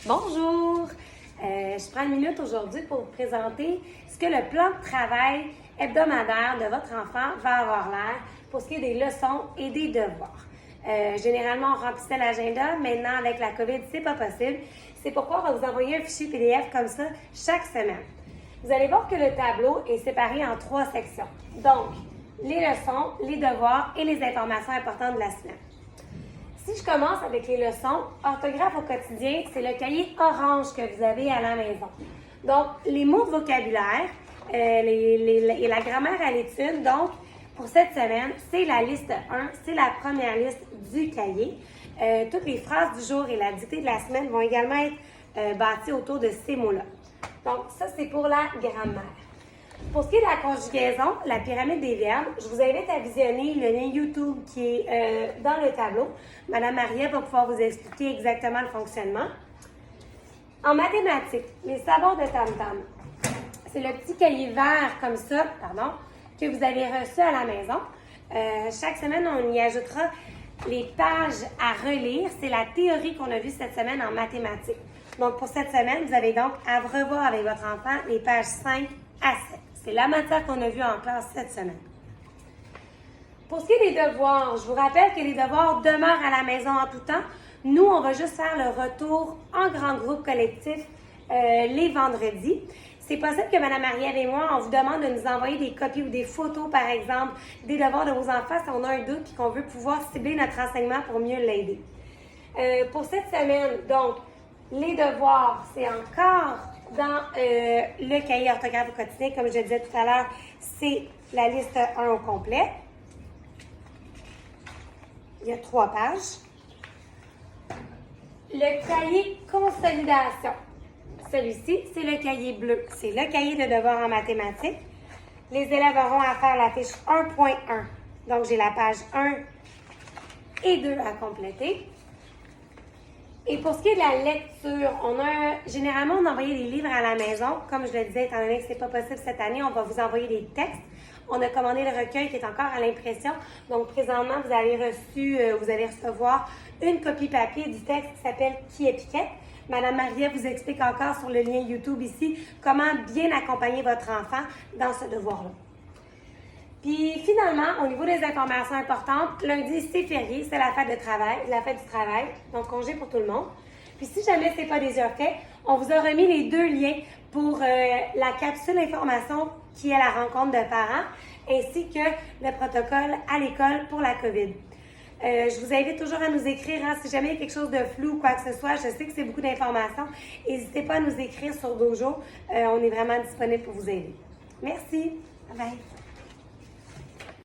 Bonjour! Je prends une minute aujourd'hui pour vous présenter ce que le plan de travail hebdomadaire de votre enfant va avoir l'air pour ce qui est des leçons et des devoirs. Généralement, on remplissait l'agenda. Maintenant, avec la COVID, c'est pas possible. C'est pourquoi on va vous envoyer un fichier PDF comme ça chaque semaine. Vous allez voir que le tableau est séparé en 3 sections. Donc, les leçons, les devoirs et les informations importantes de la semaine. Si je commence avec les leçons, orthographe au quotidien, c'est le cahier orange que vous avez à la maison. Donc, les mots de vocabulaire et la grammaire à l'étude, donc, pour cette semaine, c'est la liste 1, c'est la première liste du cahier. Toutes les phrases du jour et la dictée de la semaine vont également être bâties autour de ces mots-là. Donc, ça, c'est pour la grammaire. Pour ce qui est de la conjugaison, la pyramide des verbes, je vous invite à visionner le lien YouTube qui est dans le tableau. Madame Maria va pouvoir vous expliquer exactement le fonctionnement. En mathématiques, les savoirs de tam-tam. C'est le petit cahier vert comme ça, que vous avez reçu à la maison. Chaque semaine, on y ajoutera les pages à relire. C'est la théorie qu'on a vue cette semaine en mathématiques. Donc, pour cette semaine, vous avez donc à revoir avec votre enfant les pages 5 à 7. C'est la matière qu'on a vue en classe cette semaine. Pour ce qui est des devoirs, je vous rappelle que les devoirs demeurent à la maison en tout temps. Nous, on va juste faire le retour en grand groupe collectif les vendredis. C'est possible que Mme Marie-Ève et moi, on vous demande de nous envoyer des copies ou des photos, par exemple, des devoirs de vos enfants si on a un doute et qu'on veut pouvoir cibler notre enseignement pour mieux l'aider. Pour cette semaine, donc, les devoirs, c'est encore dans le cahier orthographe au quotidien. Comme je le disais tout à l'heure, c'est la liste 1 au complet. Il y a 3 pages. Le cahier consolidation. Celui-ci, c'est le cahier bleu. C'est le cahier de devoirs en mathématiques. Les élèves auront à faire la fiche 1.1. Donc, j'ai la page 1 et 2 à compléter. Et pour ce qui est de la lecture, généralement, on envoyait des livres à la maison. Comme je le disais, étant donné que ce n'est pas possible cette année, on va vous envoyer des textes. On a commandé le recueil qui est encore à l'impression. Donc, présentement, vous allez recevoir une copie papier du texte qui s'appelle « Qui est Piquette ». Madame Maria vous explique encore sur le lien YouTube ici comment bien accompagner votre enfant dans ce devoir-là. Puis finalement, au niveau des informations importantes, lundi, c'est férié, c'est la fête du travail, donc congé pour tout le monde. Puis si jamais ce n'est pas déjà fait, on vous a remis les 2 liens pour la capsule information qui est la rencontre de parents, ainsi que le protocole à l'école pour la COVID. Je vous invite toujours à nous écrire si jamais il y a quelque chose de flou ou quoi que ce soit. Je sais que c'est beaucoup d'informations. N'hésitez pas à nous écrire sur Dojo. On est vraiment disponible pour vous aider. Merci. Bye bye.